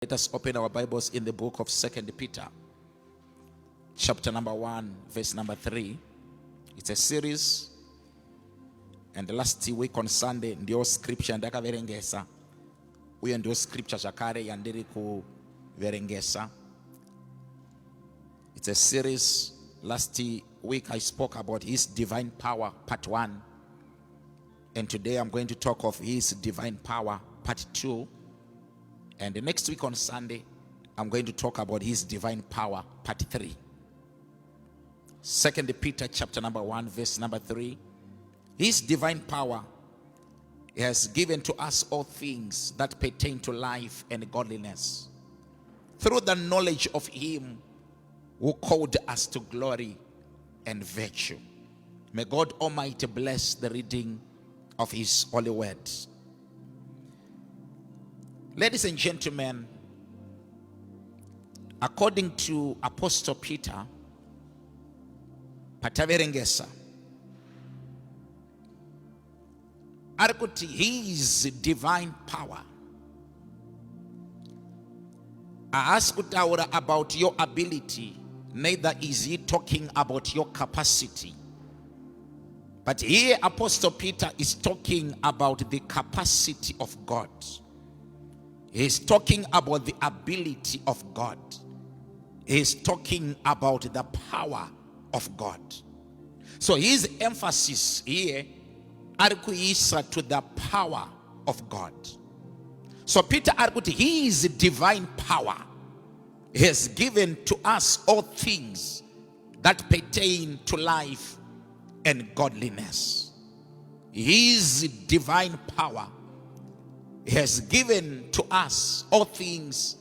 Let us open our Bibles in the book of 2 Peter, chapter number 1, verse number 3. It's a series, and the last week on Sunday, ndio scripture ndakaverengesa. Uyo ndio scripture zvakare yandiri kuverengesa. It's a series. Last week I spoke about His divine power, part 1. And today I'm going to talk of His divine power, part 2. And the next week on Sunday, I'm going to talk about His divine power, part 3. 2 Peter chapter number 1, verse number 3. His divine power has given to us all things that pertain to life and godliness, through the knowledge of Him who called us to glory and virtue. May God Almighty bless the reading of His holy word. Ladies and gentlemen, according to Apostle Peter, pataverengesa, arikuti His divine power ask kutaura about your ability, neither is He talking about your capacity. But here Apostle Peter is talking about the capacity of God. He's talking about the ability of God. He's talking about the power of God. So his emphasis here arikuisa to the power of God. So Peter argued His divine power has given to us all things that pertain to life and godliness. His divine power has given to us all things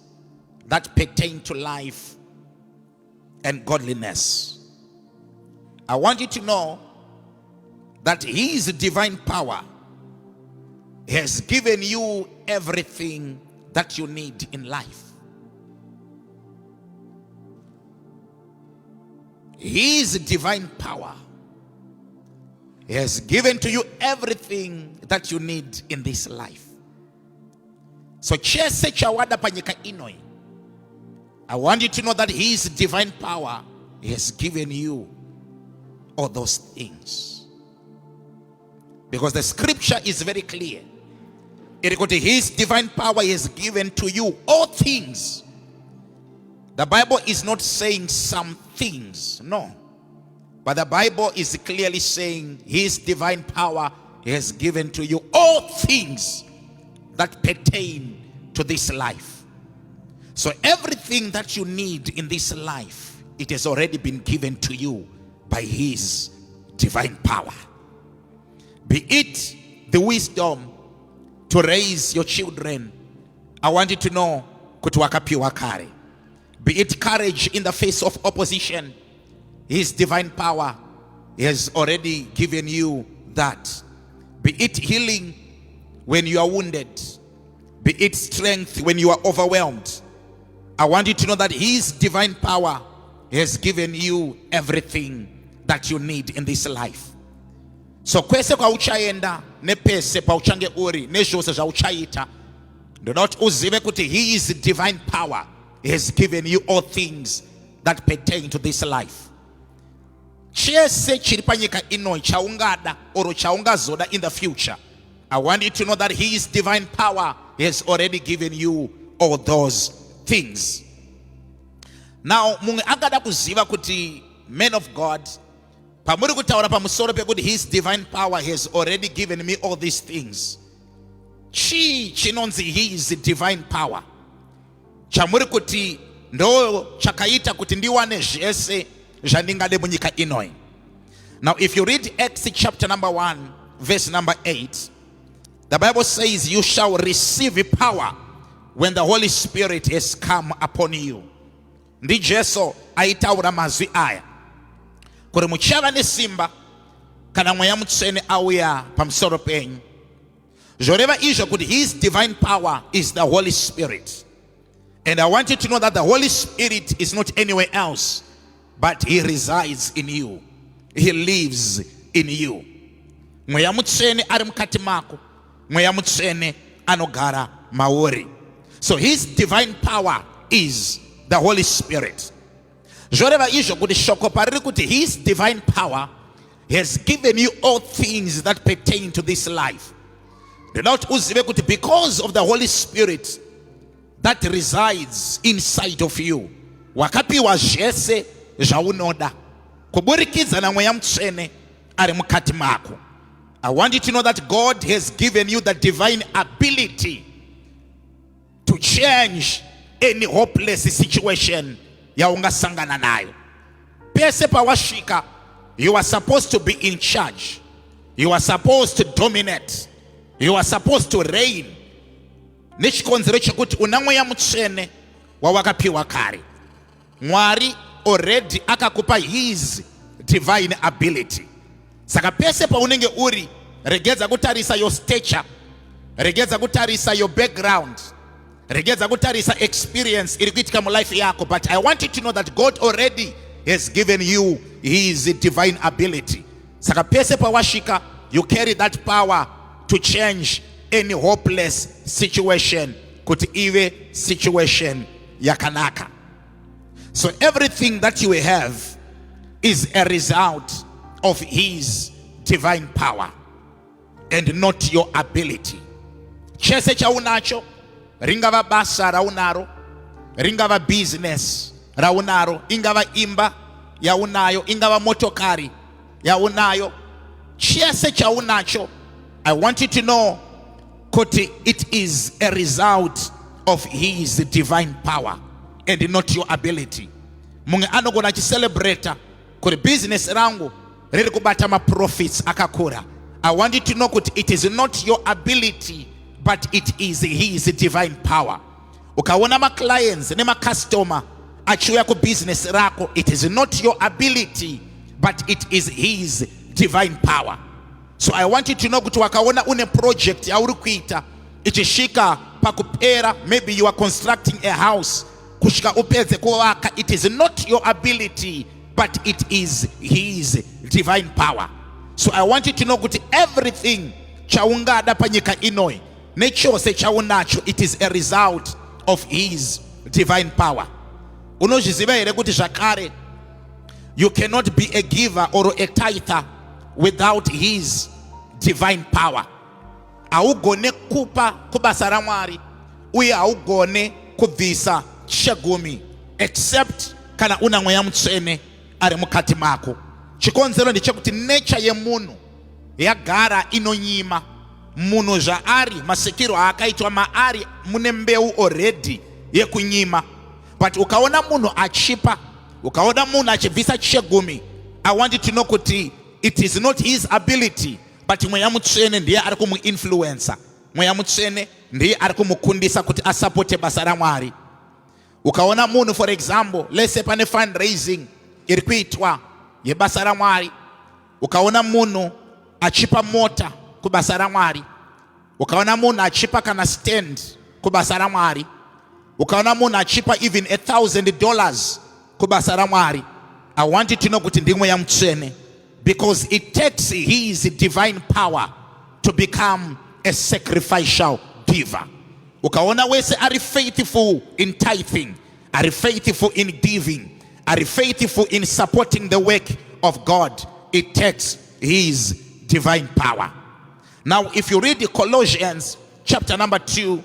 that pertain to life and godliness. I want you to know that His divine power has given you everything that you need in life. His divine power has given to you everything that you need in this life. So chese chawada panyika inoi, I want you to know that His divine power has given you all those things. Because the scripture is very clear. His divine power has given to you all things. The Bible is not saying some things, no. But the Bible is clearly saying His divine power has given to you all things that pertain to this life. So everything that you need in this life, it has already been given to you by His divine power. Be it the wisdom to raise your children. I want you to know, be it courage in the face of opposition. His divine power has already given you that. Be it healing when you are wounded. Be it strength when you are overwhelmed. I want you to know that His divine power has given you everything that you need in this life. So kwese kwa uchaenda nepese pa uchange uri nezvose zvauchaita, do not uzive kuti His divine power has given you all things that pertain to this life. Chese chiri panyika ino chaungada oro chaungazoda in the future, I want you to know that His divine power has already given you all those things. Now, mungu agada kuziva kuti, men of God, pamuri kutaura pamusoro pekuti His divine power has already given me all these things. Chi chinonzi His divine power, chamuri kuti ndo chakaita kuti ndiwane zvese zvandingade munyika inoi. Now, if you read Acts chapter number 1, verse number 8, the Bible says, you shall receive power when the Holy Spirit has come upon you. Ndi Jesu aitaura mazwi aya kuri muchava nesimba kana mweya mutsvene auya pamusoro penyu. Zvoreva izvo kuti His divine power is the Holy Spirit. And I want you to know that the Holy Spirit is not anywhere else, but He resides in you. He lives in you. Mweya mutsvene ari mukati mako, mweya mutsvene anogara mauri. So his divine power is the Holy Spirit. Joreva izvo kuti shoko pariri kuti his divine power has given you all things that pertain to this life. Without uzive kuti because of the Holy Spirit that resides inside of you, wakapiwa zvese zvaunoda kuburikidza namweya mutsvene ari mukati mako. I want you to know that God has given you the divine ability to change any hopeless situation yaungasangana nayo. Pese pawasvika, you are supposed to be in charge. You are supposed to dominate. You are supposed to reign. Nechikonzero chekuti una mweya mutsvene wawakapiwa kare. Mwari already akakupa his divine ability. Saka pese paunenge uri, regedza kutarisa your stature, regedza kutarisa your background, regedza kutarisa experience iri kuitika mu life yako. But I want you to know that God already has given you his divine ability. Saka pese pawashika, you carry that power to change any hopeless situation, kuti ive situation yakanaka. So everything that you have is a result of his divine power and not your ability. Chese chaunacho, ringava basa raunaro, ringava business raunaro, ingava imba yaunayo, ingava motokari yaunayo, chese chaunacho, I want you to know kuti it is a result of his divine power and not your ability. Munge anogona celebrate kuti business rangu riri kubata ma profits akakura. I want you to know that it is not your ability, but it is his divine power. Ukaona ma clients ne ma customer achiuya ku business rako, it is not your ability, but it is his divine power. So I want you to know kuti wakaona une project yauri kuita ichishika pakupera, maybe you are constructing a house, kushika upedze kuvaka, it is not your ability, but it is his divine power. So I want you to know that everything chaungada panyika inoi, nechose chaunacho, it is a result of his divine power. Unozviziva here kuti zvakare, you cannot be a giver or a tither without his divine power. Augone kupa kubasa ra Mwari, uye augone kubvisa chegumi except kana una mweya mutsvene ari mukati mako. Chikonzero ndechekuti nature yemunhu yagara inonyima. Munhu zvaari masikiro aakaitwa maari mune mbeu already yekunyima. But ukaona munhu achipa, ukaona munhu achibvisa chegumi, I want you to know kuti it is not his ability, but mweya mutsvene ndiye ari kumuinfluencer. Mweya mutsvene ndiye ari kumukundisa kuti asapote basa ra Mwari. Ukaona munhu, for example, let's say pane fundraising iri kuitwa yebasa ra Mwari, ukaona munhu achipa mota kubasa ra Mwari, ukaona munhu achipa kana stand kubasa ra Mwari, ukaona munhu achipa even $1,000 kubasa ra Mwari, I want you to know kuti ndi mweya mutsvene, because it takes his divine power to become a sacrificial giver. Ukaona wese are faithful in tithing, are faithful in giving, are faithful in supporting the work of God, it takes his divine power. Now if you read the Colossians chapter number 2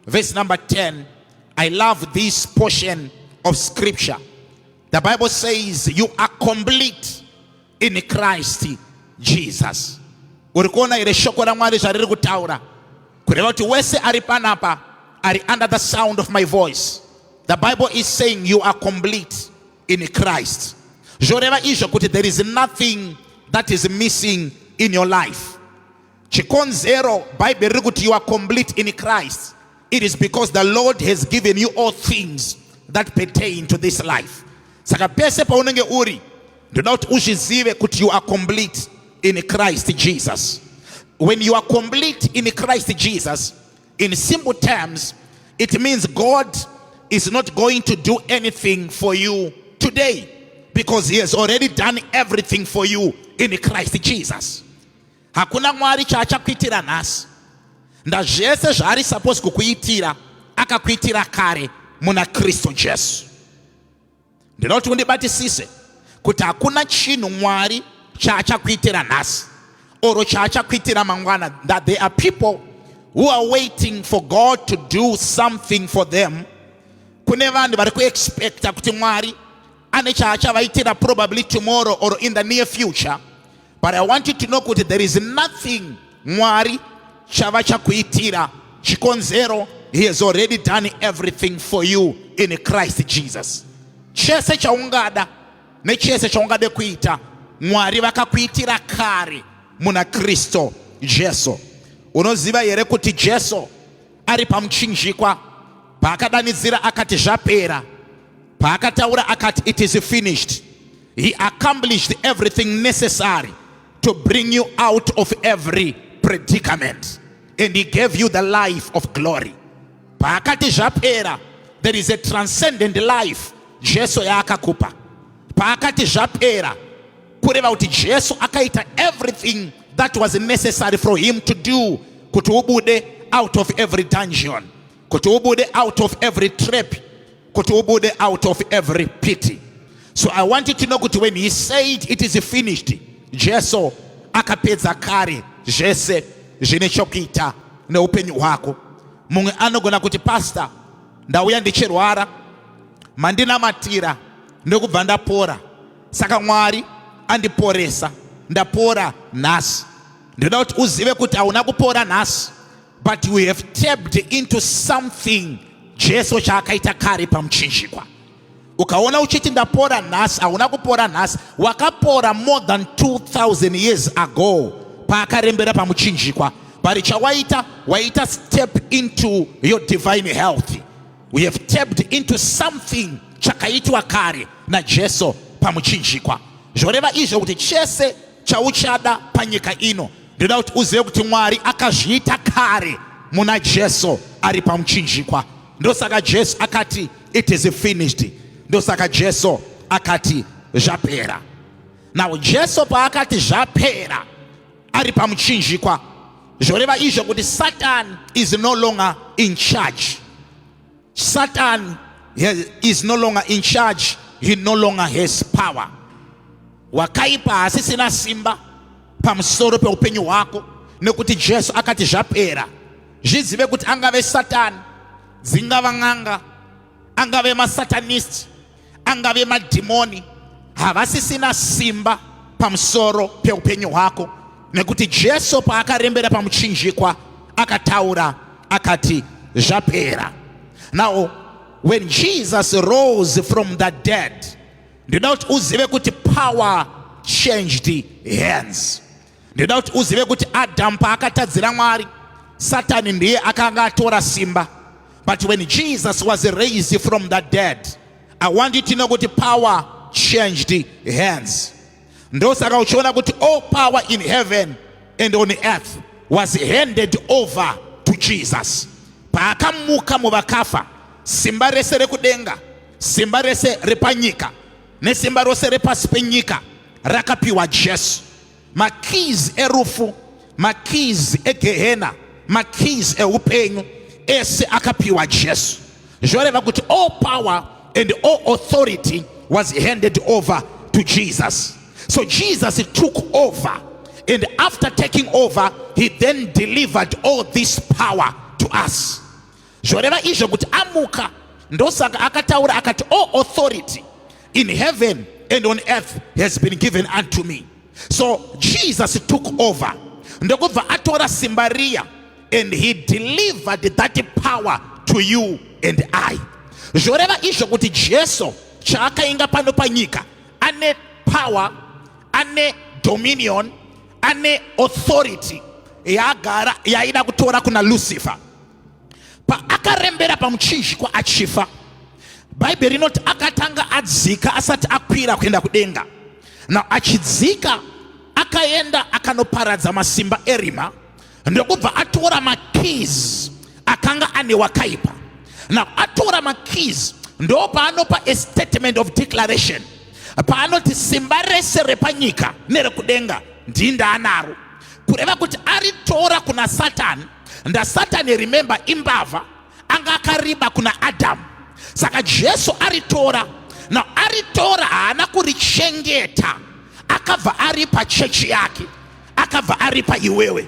verse number 10, I love this portion of scripture. The Bible says you are complete in Christ Jesus. Urikuona ile shoko la Mwari zvariri kutaura kureva kuti wese ari panapa ari under the sound of my voice. The Bible is saying you are complete in Christ. Zvoreva izvo kuti there is nothing that is missing in your life. Chikonzero Bible riri kuti you are complete in Christ. It is because the Lord has given you all things that pertain to this life. Saka pese paunenge uri, do not uzvizive kuti you are complete in Christ Jesus. When you are complete in Christ Jesus, in simple terms, it means God is not going to do anything for you today, because he has already done everything for you in Christ Jesus. Hakuna Mwari chaachakuitira nhasi. Nda zvese zvaari supposed kukuitira akakuitira kare muna Kristo Jesu. Ndinoda kuti undibatisise kuti hakuna chinhu Mwari chaachakuitira nhasi oro chaachakuitira mangwana. That there are people who are waiting for God to do something for them. Kune vanhu vari kuexpecta kuti Mwari ane chaachavaitira probably tomorrow or in the near future. But I want you to know that there is nothing Mwari chava chakuitira chikonzero. He has already done everything for you in Christ Jesus. Chese chaungada ne chese chaungade kuita Mwari vakakuitira kare muna Kristo Jesu. Unoziva here kuti Jesu ari pamuchinjikwa paakadanidzira akati zvapera, paakataura akati it is finished. He accomplished everything necessary to bring you out of every predicament, and he gave you the life of glory. Paakati zvapera, there is a transcendent life Jesu yaakakupa. Paakati zvapera, kureva kuti Jesu akaita everything that was necessary for him to do kuti ubude out of every dungeon, kuti ubude out of every trap, kuti ubude out of every pity. So I want you to know that when he said it is finished, Jesu akapedza kare zvese zvine chokuita neupenyu hwako. Mumwe anogona kuti pastor, ndauya ndichirwara, mandinamatira ndokubva ndapora, saka Mwari andiporesa, ndapora nhasi. Ndoda kuti uzive kuti hauna kupora nhasi, but we have tapped into something Jesu chaakaita kare pamuchinjikwa. Ukaona uchiti ndapora nhasi, hauna kupora nhasi, wakapora more than 2000 years ago paakarembera pamuchinjikwa. But waita step into your divine health. We have tapped into something chakaitwa kare na Jesu pamuchinjikwa. Zvoreva izvo kuti chese chauchada panyika ino, ndoda kuti uzive kuti Mwari akazviita kare muna Jesu ari pamuchinjikwa. Ndosaka Jesu akati it is finished. Ndosaka Jesu akati zvapera. Now Jesu paakati zvapera ari pamuchinjikwa, zvoreva izvo kuti Satan is no longer in charge. Satan is no longer in charge. He no longer has power. Wakaipa hasisina simba pamusoro peupenyu hwako nekuti Jesu akati zvapera. Zvizive kuti angave Satan, dzingava n'anga, angave masatanist, angave madhimoni, havasisina simba pamusoro peupenyu hwako nekuti Jesu paakarembera pamuchinjikwa akataura akati zvapera. Now when Jesus rose from the dead, ndoda kuti uzive kuti power changed hands. Ndoda kuti uzive kuti Adam paakatadzira Mwari, Satan ndiye akanga atora simba. But when Jesus was raised from the dead, I want you to know kuti power changed hands. Ndosaka uchiona kuti all power in heaven and on earth was handed over to Jesus. Paakamuka muvakafa, simba rese rekudenga, simba rese repanyika, nesimba rose repasi penyika rakapiwa Jesu. Makeys erufu, makeys egehena, makeys eupenyu, ese akapiwa Jesu. Zvoreva kuti all power and all authority was handed over to Jesus. So Jesus took over, and after taking over, he then delivered all this power to us. Zvoreva izvo kuti amuka, ndosaka akataura akati all authority in heaven and on earth has been given unto me. So Jesus took over, ndokubva atora simba riya, and he delivered that power to you and I. Zvoreva izvo kuti Jesu chaakainga pano panyika ane power, ane dominion, ane authority yagara yaida kutora kuna Lucifer. Pa akarembera pamuchinjikwa achifa, Bible rinoti akatanga adzika asati akwira kuenda kudenga. Now achidzika akaenda akanoparadza masimba erima, ndokubva atora makeys akanga ane wakaipa. Now atora makeys ndo paanopa a statement of declaration. Paanoti simba rese repanyika nerekudenga ndinda anaro. Kureva kuti aritora kuna Satan, nda Satan remember imbava anga akariba kuna Adamu. Saka Jesu aritora. Na aritora haana kurichengeta, akabva aripa chechi yake, akabva aripa iwewe.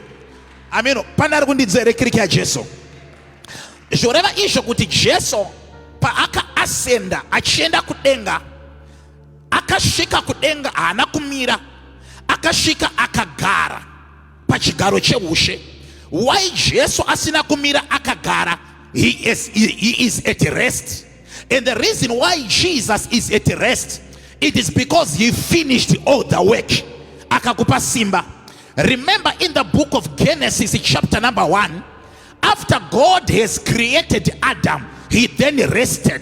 Ameno, pana ari kundidzere kiriki ya Jesu. Zvoreva izvo kuti Jesu paaka asenda achienda kudenga, akasvika kudenga haana kumira, akasvika akagara pachigaro cheushe. Why Jesu asina kumira akagara? He is at rest. And the reason why Jesus is at rest, it is because he finished all the work. Akakupa simba. Remember in the book of Genesis chapter number 1, after God has created Adam, he then rested,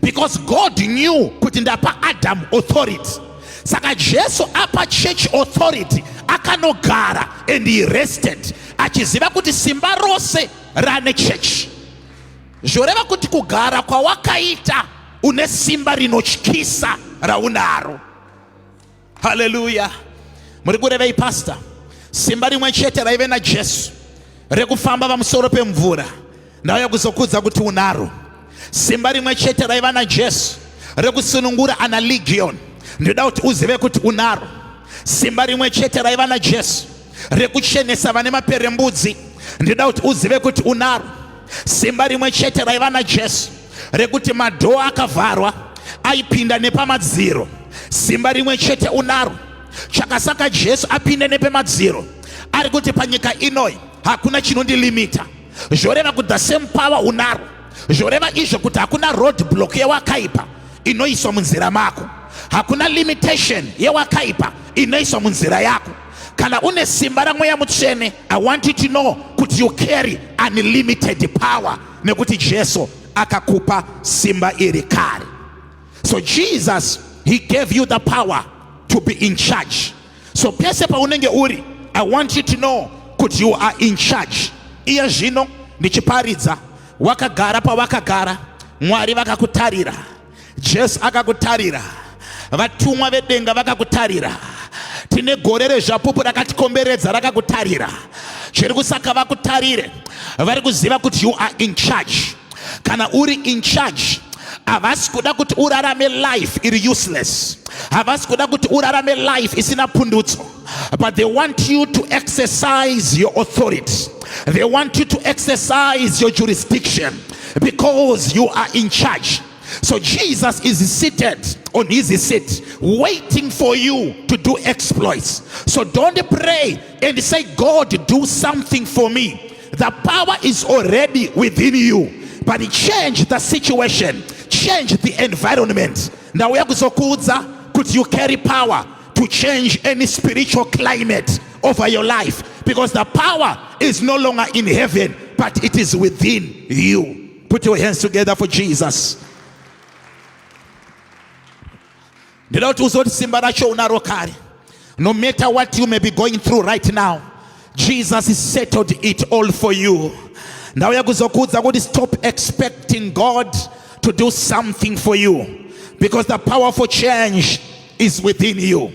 because God knew kutindapa Adam authority. Saka Jesu apa church authority akanogara, and he rested. Achiziva kuti simba rose rane church. Zvoreva kuti kugara kwa wakaita une simba rinotyisa raunaro. Hallelujah. Muri kurevei pastor, simba rimwe chete raive na Jesu rekufamba pamusoro pemvura, ndauya kuzokudza kuti unaro. Simba rimwe chete raiva na Jesu rekusunungura ana legion, ndoda kuti uzive kuti unaro. Simba rimwe chete raiva na Jesu rekuchenesa vane maperembudzi, ndoda kuti uzive kuti unaro. Simba rimwe chete raiva na Jesu rekuti madhoo akavharwa aipinda nepamadziro, simba rimwe chete unaro. Chakasaka Jesu apinde nepamadziro ari kuti panyika inoi hakuna chinondilimita. Zvoreva kuti the same power unaro. Zvoreva izvo kuti hakuna road block yewakaipa inoiswa munzira mako, hakuna limitation yewakaipa inoiswa munzira yako. Kana une simba ramweya mutsvene, I want you to know kuti you carry unlimited power, nekuti Jesu akakupa simba iri kare. So Jesus, he gave you the power to be in charge. So pese paunenge uri, I want you to know kuti you are in charge. Iya zvino ndichiparidza, wakagara pawakagara, Mwari vakakutarira, Jesu akakutarira, vatumwa vedenga vakakutarira, tine gore rezvapupu rakatikomberedza rakakutarira. Chiri kusaka vakutarire, vari kuziva kuti you are in charge. Kana uri in charge, havasi kuda kuti urarame life iri useless, havasi kuda kuti urarame life isina pundutso, but they want you to exercise your authority. They want you to exercise your jurisdiction, because you are in charge. So Jesus is seated on his seat, waiting for you to do exploits. So don't pray and say, God, do something for me. The power is already within you, but change the situation, change the environment. Now we have to could you carry power to change any spiritual climate over your life, because the power is no longer in heaven, but it is within you. Put your hands together for Jesus. No matter what you may be going through right now, Jesus has settled it all for you. Now we are going to stop expecting God to do something for you, because the power for change is within you.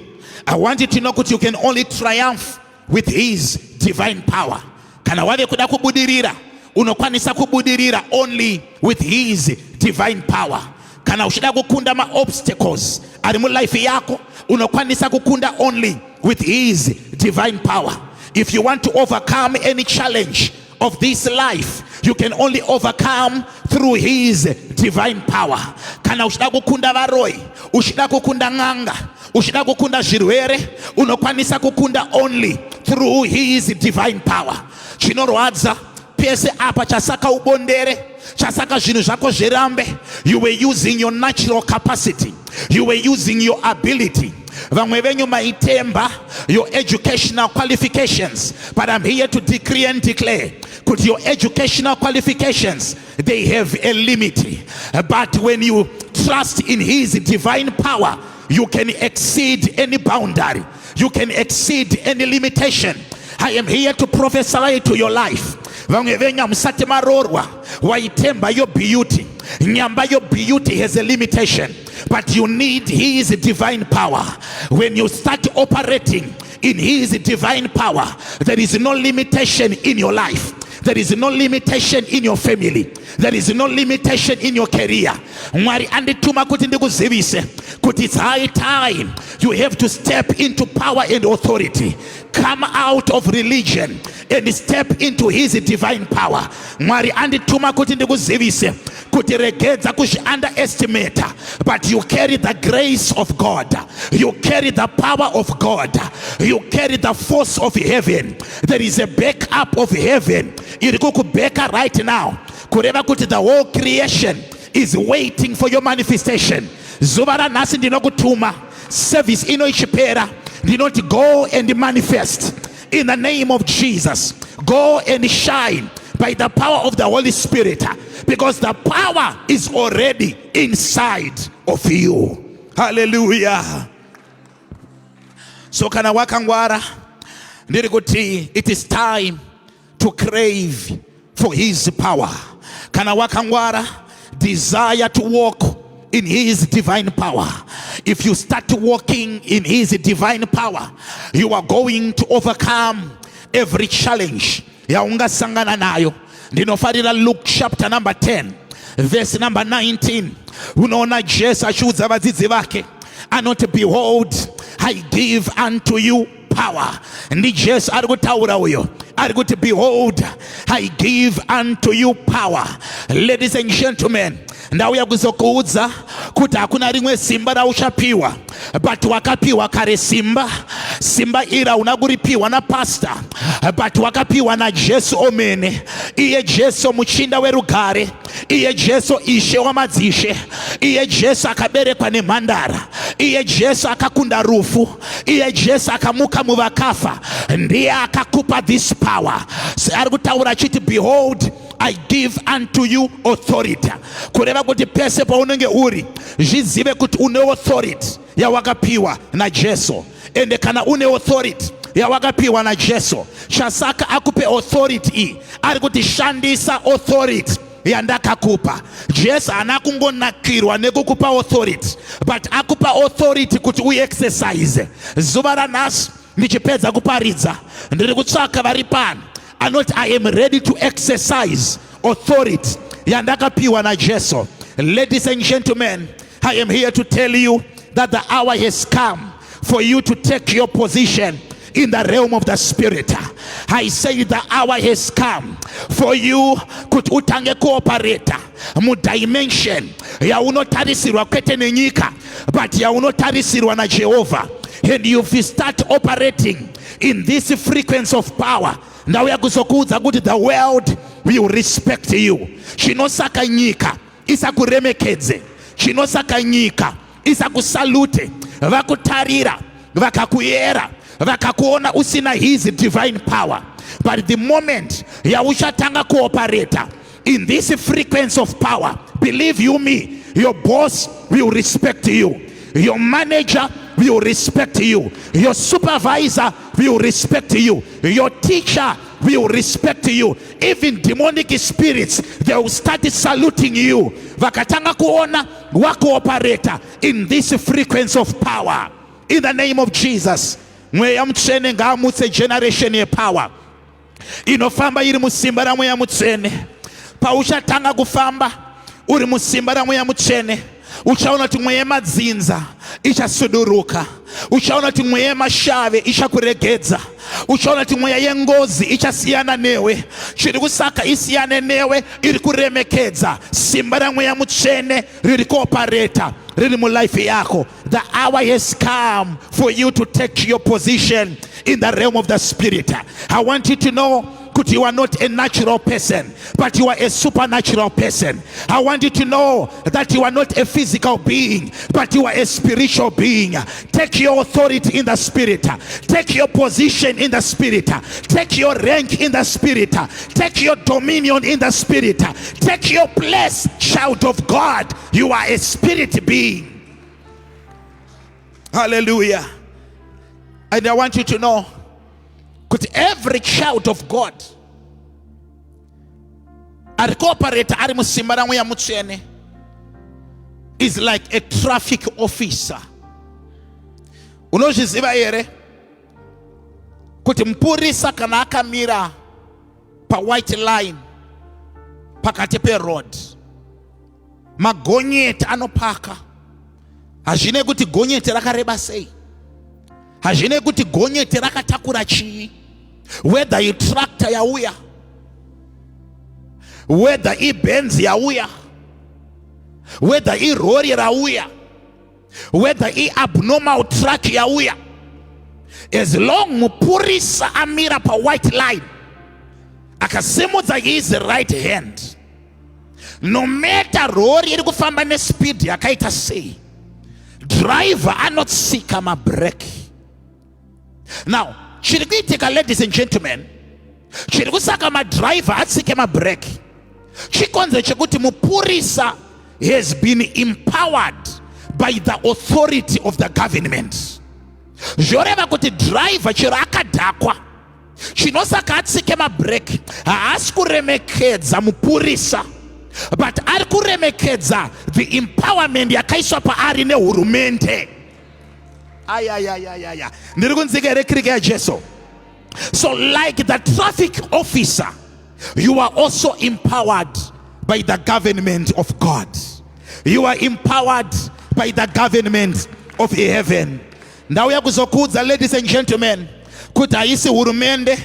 I want you to know that you can only triumph with his divine power. Kana wave kuda kubudirira, unokwanisa kubudirira only with his divine power. Kana ushida kukunda ma obstacles ari mu life yako, unokwanisa kukunda only with his divine power. If you want to overcome any challenge of this life, you can only overcome through his divine power. Kana ushida kukunda varoi, ushida kukunda nganga, ushida kukunda zvirwere, unokwanisa kukunda only through his divine power. Chinorwadza pese apa chasaka ubondere, chasaka zvinhu zvako zvirambe, you were using your natural capacity, you were using your ability. Vamwe venyu maitemba your educational qualifications, but I'm here to decree and declare, could your educational qualifications, they have a limit, but when you trust in his divine power, you can exceed any boundary, you can exceed any limitation. I am here to prophesy to your life. Vamwe venyu musati marorwa waitemba your beauty, nyamba your beauty has a limitation, but you need his divine power. When you start operating in his divine power, there is no limitation in your life. There is no limitation in your family. There is no limitation in your career. Mwari andituma kuti ndikuzivise kuti it's high time you have to step into power and authority. Come out of religion and step into his divine power. Mwari andituma kuti ndikuzivise kuti regedza kuzvi-underestimate, but you carry the grace of God. You carry the power of God. You carry the force of heaven. There is a backup of heaven. Iri kukubeka right now. Kureva kuti the whole creation is waiting for your manifestation. Zuvara nasi ndinokutuma service ino ichipera ndinoti go and manifest in the name of Jesus. Go and shine by the power of the Holy Spirit, because the power is already inside of you. Hallelujah. So kana wakangwara ndiri kuti it is time to crave for his power. Kana wakangwara desire to walk in his divine power. If you start walking in his divine power, you are going to overcome every challenge yaungasangana nayo. Ndinofarira Luke chapter number 10 verse number 19. Unaona Jesu achiudza vadzidzi vake anoti, behold, I give unto you power. Ndi Jesu ari kutaura uyo, ari kuti behold, I give unto you power. Ladies and gentlemen, ndauya kuzokuudza kuti hakuna rimwe simba rauchapiwa, but wakapiwa kare simba. Simba ira unakuripiwa na pastor, but wakapiwa na Jesu omene. Iye Jesu muchinda werugare, iye Jesu ishe wamadzishe, iye Jesu akaberekwa nemhandara, iye Jesu akakunda rufu, iye Jesu akamuka muvakafa, ndiye akakupa this power. Ari kutaura achiti behold, I give unto you authority. Kureva kuti pese paunenge uri zvizive kuti une authority yawakapiwa na Jesu. Ende kana une authority yawakapiwa na Jesu, chasaka akupe authority iyi ari kuti shandisa authority yandakakupa. Jesu anakungonakirwa nekukupa authority, but akupa authority kuti uexercise. Zuva ranhasi ndichipedza kuparidza ndiri kutsvaka vari pano anoti I am ready to exercise authority yandakapiwa na Jesu. Ladies and gentlemen, I am here to tell you that the hour has come for you to take your position in the realm of the spirit. I say the hour has come for you kuti utange cooperate mu dimension ya unotarisirwa kwete nenyika, but ya unotarisirwa na Jehovah. And if you start operating in this frequency of power, now we are kuzokuudza kuti the world will respect you. Chinosaka nyika isakuremekedze, chinosaka nyika isakusalute, vakutarira, vakakuyera, vakakuona usina his divine power. But the moment yauchatanga cooperate in this frequency of power, believe you me, your boss will respect you, your manager will respect you, your supervisor will respect you, your teacher will respect you. Even demonic spirits, they will start saluting you. Vakatanga kuona wako operator in this frequency of power. In the name of Jesus, mweya mutsvene ngaamutse generation yepower inofamba iri musimba ramweya mutsvene. Pauchatanga kufamba uri musimba ramweya mutsvene, uchaona kuti mweya madzinza ichasuduruka, uchaona kuti mweya mashave ichakuregedza, uchaona kuti mweya yengozi ichasiyana newe. Chiri kusaka isiyane newe iri kuremekedza simba ramweya mutsvene riri kuopareta riri mulife yako. The hour has come for you to take your position in the realm of the spirit. I want you to know that you are not a natural person, but you are a supernatural person. I want you to know that you are not a physical being, but you are a spiritual being. Take your authority in the spirit. Take your position in the spirit. Take your rank in the spirit. Take your dominion in the spirit. Take your place, child of God. You are a spirit being. Hallelujah. And I want you to know that every child of God is like a traffic officer. Unozviziva here kuti mupurisa kana akamira pa white line pakati pe road. Magonyeti anopaka. Hazvine kuti gonyeti rakareba sei. Hazvine kuti gonyeti rakatakura chii. Whether I tractor yauya, whether I Benz yauya, whether I lorry rauya, whether I abnormal truck yauya, as long mupurisa amira pa white line akasimudza his right hand, no matter lorry iri kufamba ne speed yakaita sei, driver anotsika mabreki. Now chiri kuitika, ladies and gentlemen, chiri kusaka madriver atsike mabreki chikonze chekuti mupurisa has been empowered by the authority of the government. Zvoreva kuti driver chiro akadhakwa, chinosaka atsike mabreki haasi kuremekedza mupurisa, but ari kuremekedza the empowerment yakaiswa paari nehurumende. Ayayayayaya, ndiri kunzika here kirike ya Jesu. So like the traffic officer, you are also empowered by the government of God. You are empowered by the government of heaven. Ndauya kuzokudza, ladies and gentlemen, kuti haisi hurumende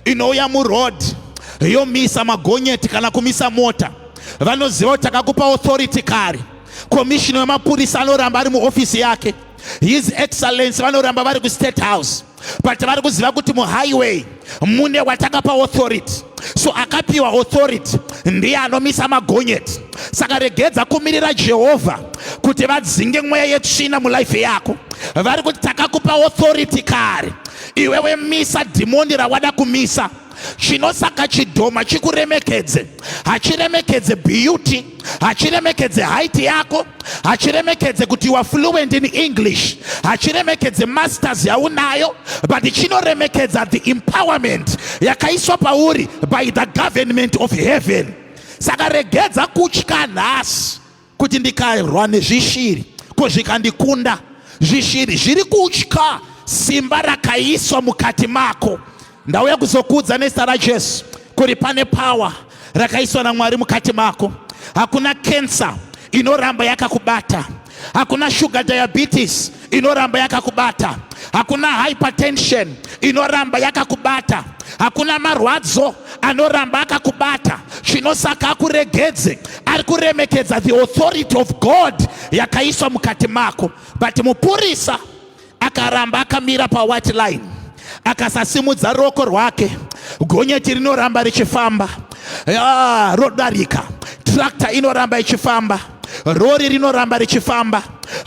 inouya muroad yomisa magonyeti kana kumisa mota. Vanoziva kuti takakupa authority kare. Commissioner wemapurisa anoramba ari muofisi yake, His Excellency vanoramba vari ku State House, but vari kuziva kuti muhighway mune watakapa authority. So akapiwa authority ndiye anomisa magonyeti. Saka regedza kumirira Jehovah kuti vadzinge mweya yetsvina mulife yako. Vari kuti takakupa authority kare, iwewe misa dhimoni rawada kumisa. Chinosaka chidhoma chikuremekedze, hachiremekedze beauty, hachiremekedze height yako, hachiremekedze kuti you are fluent in English, hachiremekedze masters yaunayo, but chinoremekedza the empowerment yakaiswa pauri by the government of heaven. Saka regedza kutya nhasi kuti ndikarwa nezvishiri ko zvikandikunda. Zvishiri zviri kutya simba rakaiswa mukati mako. Ndauya kuzokudza nezita raJesu kuti pane power rakaiswa naMwari mukati mako. Hakuna cancer inoramba yakakubata, hakuna sugar diabetes inoramba yakakubata, hakuna hypertension inoramba yakakubata, hakuna marwadzo anoramba akakubata. Chinosaka akuregedze, ari kuremekedza the authority of God yakaiswa mukati mako. But mupurisa akaramba akamira pa white line, akasasimudza ruoko rwake, gonyeti rinoramba richifamba, rodarika, tractor inoramba ichifamba, rori rinoramba richifamba,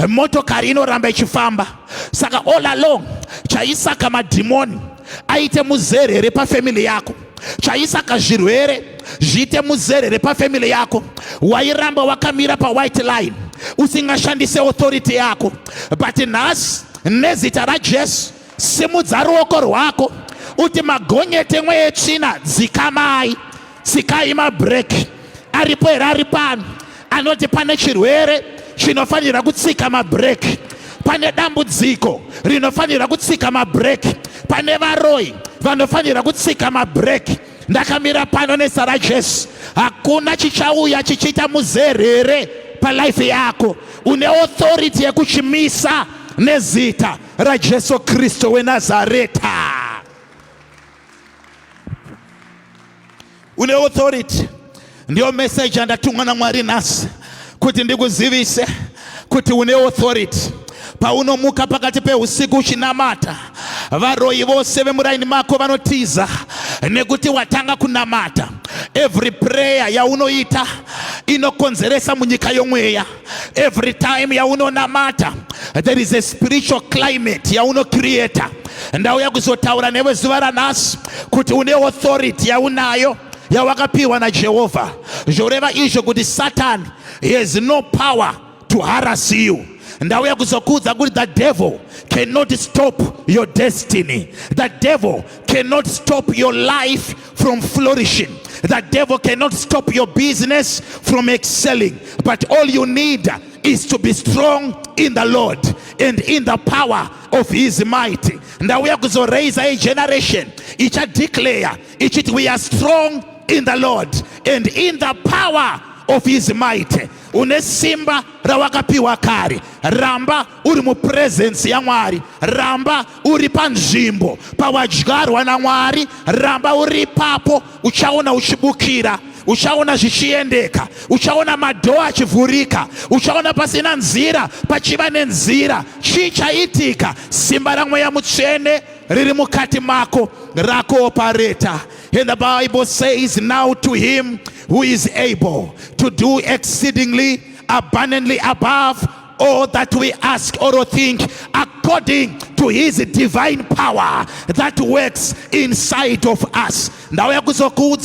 motokari inoramba ichifamba. Saka all along chaisaka madhimoni aite muzerere pafamily yako, chaisaka zvirwere zviite muzerere pafamily yako, wairamba wakamira pa white line usingashandise authority yako. But nhasi nezita raJesu, simudza ruoko rwako uti magonyeti emwe yetsvina dzikamai, tsikai mabreki. Aripo here ari pano anoti pane chirwere chinofanira kutsika mabreki, pane dambudziko rinofanira kutsika mabreki, pane varoi vanofanira kutsika mabreki. Ndakamira pano nezita raJesu, hakuna chichauya chichiita muzerere palife yako. Une authority yekuchimisa nezita raJesu Kristu weNazareta. Une authority. Ndio message andatumwa na Mwari nasi kuti ndikuzivise kuti une authority. Paunomuka pakati peusiku uchinamata, varoi vose vemuraini mako vanotiza nekuti watanga kunamata. Every prayer yaunoita inokonzeresa munyika yomweya. Every time yaunonamata, there is a spiritual climate yauno creator. Ndauya kuzotaura newe zuva ranhasi kuti une authority yaunayo yawakapiwa na Jehovah. Zvoreva izvo kuti Satan has no power to harass you. Ndauya kuzokudza kuti the devil cannot stop your destiny. The devil cannot stop your life from flourishing. The devil cannot stop your business from excelling. But all you need is to be strong in the Lord and in the power of his might. ndauya kuzoraise a generation ichadeclare ichiti we are strong in the Lord and in the power of his might. Une simba rawakapiwa kare. Ramba uri mu presence ya Mwari. Ramba uri panzvimbo pawadyarwa na Mwari. Ramba uri papo uchaona uchibukira, uchaona zvichiendeka, uchaona madhoo achivhurika, uchaona pasina nzira pachiva nenzira. Chichaitika simba raMweya Mutsvene riri mukati mako rakuopareta. And the Bible says, now to him who is able to do exceedingly abundantly above all that we ask or think, according to his divine power that works inside of us. Now we are going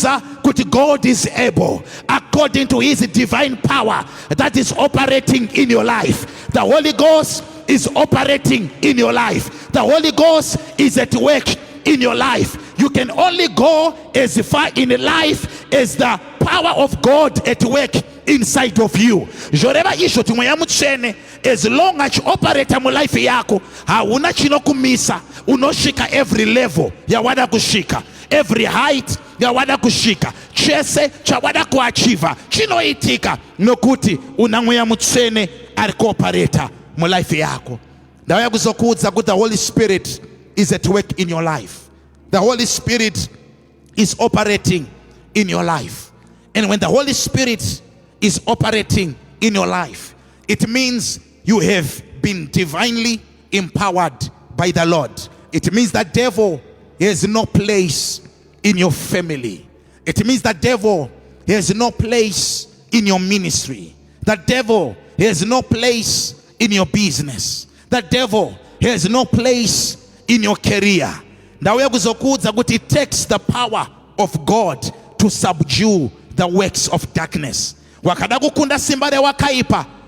to God is able, according to his divine power that is operating in your life. The Holy Ghost is operating in your life. The Holy Ghost is at work in your life. You can only go as far in life as the power of God at work inside of you. Joreva isho tumweya Mutsvene, as long as you operate mu life yako, hauna chinokumisa. Unoshika every level ya wada kushika, every height ya wada kushika, chese cha wada kuachiva chinoitika nokuti una Mweya Mutsvene ari kuoperate mu life yako. Ndauya kuzokuudza kuti the Holy Spirit is at work in your life. The Holy Spirit is operating in your life. And when the Holy Spirit is operating in your life, it means you have been divinely empowered by the Lord. It means that devil has no place in your family. It means that devil has no place in your ministry. The devil has no place in your business. The devil has no place in your career. It takes the power of God to subdue the works of darkness.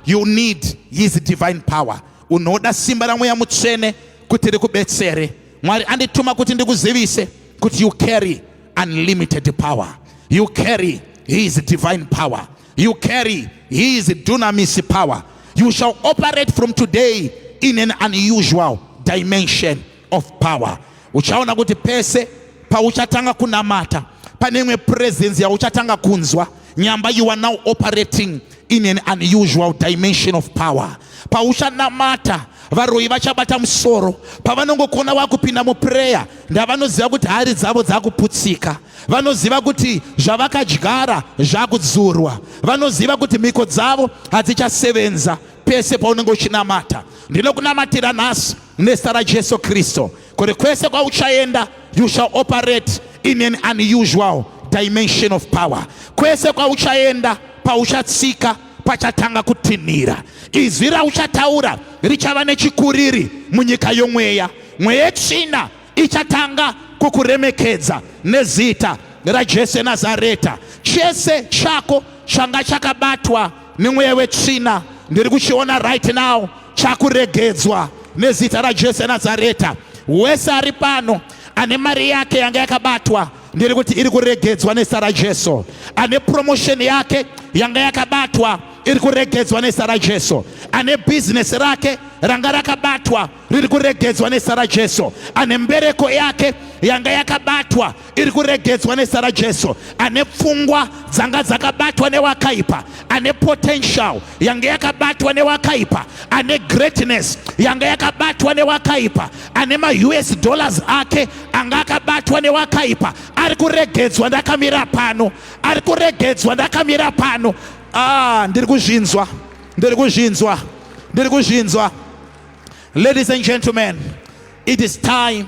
You need his divine power. Unoda simba la Mweya Mutsvene kuti rikubetsere. Mwari andituma kuti ndikuzivise kuti you carry unlimited power. You carry his divine power. You carry his dunamis power. You shall operate from today in an unusual dimension of power. Uchaona kuti pese pa uchatanga kunamata panemwe presence ya uchatanga kunzwa nyamba, you are now operating in an unusual dimension of power. Pa uchanamata varoi vachabata musoro pavanongokona vakupinda mu prayer ndavanoziva kuti hari dzavo dzakuputsika, vanoziva kuti zvavakadyara zvakudzurwa, vanoziva kuti mhiko dzavo hadzichasevenza pese paunenge uchinamata. Ndinokunamatira nhasi nezita raJesu Kristu kuti kwese kwauchaenda you shall operate in an unusual dimension of power. Kwese kwauchaenda pauchatsika pachatanga kutinhira. Izwi rauchataura richava nechikuriri munyika yomweya. Mweya yetsvina ichatanga kukuremekedza nezita raJesu Nazareta. Chese chako changa chakabatwa nemweya wetsvina ndiri kuchiona right now chakuregedzwa nezita raJesu Nazareta. Wese ari pano ane mari yake yanga yakabatwa ndiri kuti iri kuregedzwa nezita raJesu. Ane promotion yake yanga yakabatwa iri kuregedzwa nezita raJesu. Ane business rake ranga rakabatwa riri kuregedzwa nezita raJesu. Ane mbereko yake yanga yakabatwa iri kuregedzwa nezita raJesu. Ane pfungwa dzanga dzakabatwa newakaipa, ane potential yanga yakabatwa newakaipa, ane greatness yanga yakabatwa newakaipa, ane US dollars ake anga akabatwa newakaipa, ari kuregedzwa ndakamira pano, ari kuregedzwa ndakamira pano. Ndiri kuzvinzwa, ndiri kuzvinzwa, ndiri kuzvinzwa. Ladies and gentlemen, it is time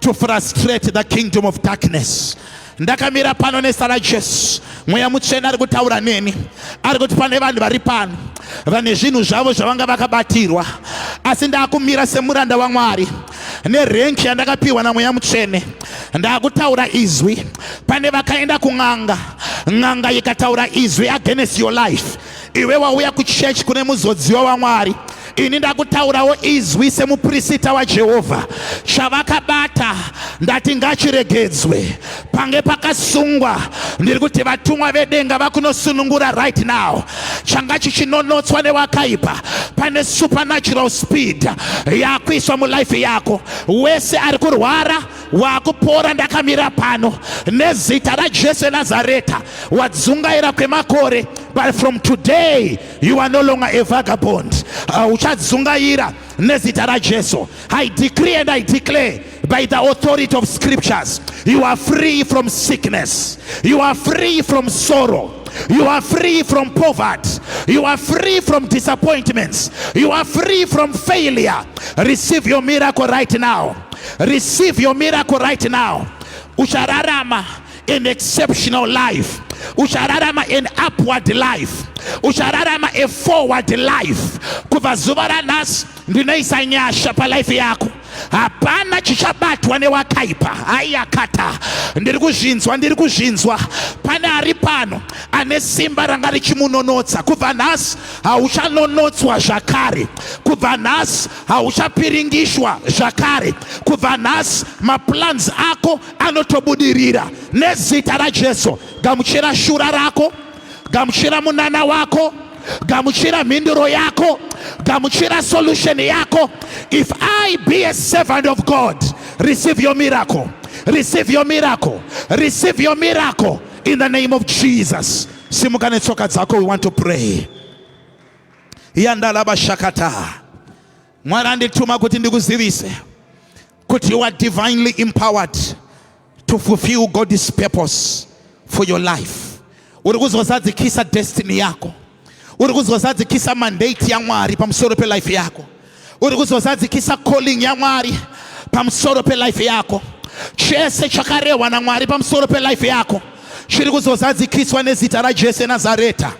to frustrate the kingdom of darkness. Ndakamira pano nezita raJesu. Mweya Mutsvene ari kutaura neni, ari kuti pane vanhu vari pano vane zvinhu zvavo zvavanga vakabatirwa, asi ndakumira semuranda waMwari nerenki yandakapiwa naMweya Mutsvene. Ndakutaura izwi. Pane vakaenda kun'anga, n'anga ikataura izwi against your life. Iwe wauya kuchurch kune muzodziwa waMwari. Ini ndakutaurawo izwi semuprista waJehovha. Chavakabata ndati ngachiregedzwe pange pakasungwa. Ndiri kuti vatumwa vedenga vakunosunungura right now changa chichinonotswa nevakaipa. Pane supernatural speed yakuiswa mulife yako. Wese ari kurwara wakupora ndakamira pano nezita raJesu Nazareta. Wadzungaira kwemakore, but from today you are no longer a vagabond. Uchadzungaira nezita raJesu. I decree and I declare by the authority of scriptures, you are free from sickness, you are free from sorrow, you are free from poverty, you are free from disappointments, you are free from failure. Receive your miracle right now. Receive your miracle right now. Ushararama in exceptional life. Ushararama in upward life. Ushararama a forward life. Kuvazuva nas ndinaisa nyasha pa life yako. Hapana chichabatwa newakaipa. Ayakata ndiri kuzvinzwa pane ari pano ane simba ranga richimunonotsa. Kubva nhasi hauchanonotswa zvakare. Kubva nhasi hauchapiringishwa zvakare. Kubva nhasi maplans ako anotobudirira nezita raJesu. Gamuchira shura rako, gamuchira munana wako, gamuchira mhinduro yako, gamuchira solution yako. If I be a servant of God, receive your miracle. Receive your miracle. Receive your miracle in the name of Jesus. Simukane tsoka dzako, we want to pray. Yandalaba shakata. Mwarandi tuma kuti ndikuzivise kuti you are divinely empowered to fulfill God's purpose for your life. Uri kuzozadzikisa destiny yako. Uri kuzozadzikisa mandate ya Mwari pamusoro pe life yako. Uri kuzozadzikisa calling ya Mwari pamusoro pe life yako. Chese chakarewa na Mwari pamusoro pe life yako chiri kuzozadzikiswa nezita raJesu Nazareta.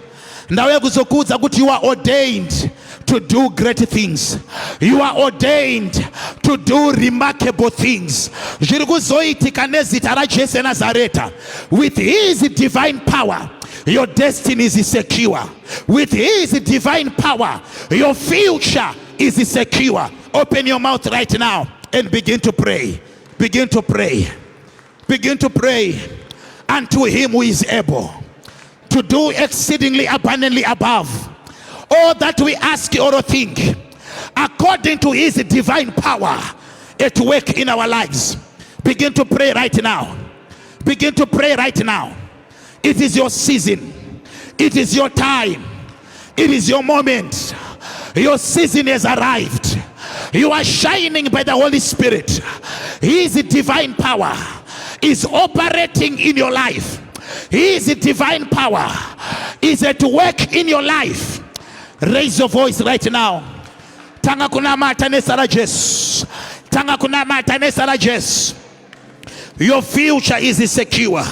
Ndawe kuzokudza kuti you are ordained to do great things. You are ordained to do remarkable things. Zviri kuzoitika nezita raJesu Nazareta. With his divine power, your destiny is secure. With his divine power, your future is secure. Open your mouth right now and begin to pray. Begin to pray. Begin to pray unto him who is able to do exceedingly abundantly above all that we ask or think, according to his divine power at work in our lives. Begin to pray right now. Begin to pray right now. It is your season. It is your time. It is your moment. Your season has arrived. You are shining by the Holy Spirit. His divine power is operating in your life. His divine power is at work in your life. Raise your voice right now. Tanga kunamata nesara Jesu. Tanga kunamata nesara Jesu. Your future is secure.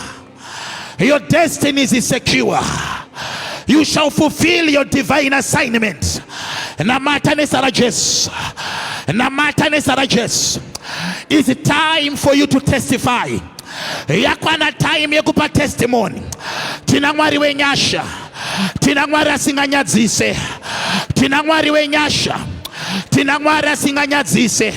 Your destiny is secure. You shall fulfill your divine assignment. Namata nesara Jesu. Namata nesara Jesu. It's time for you to testify. Yakwana time yekupa testimony. Tina Mwari wenyasha. Tina Mwari asinganyadzise. Tina Mwari wenyasha. Tina Mwari asinganyadzise.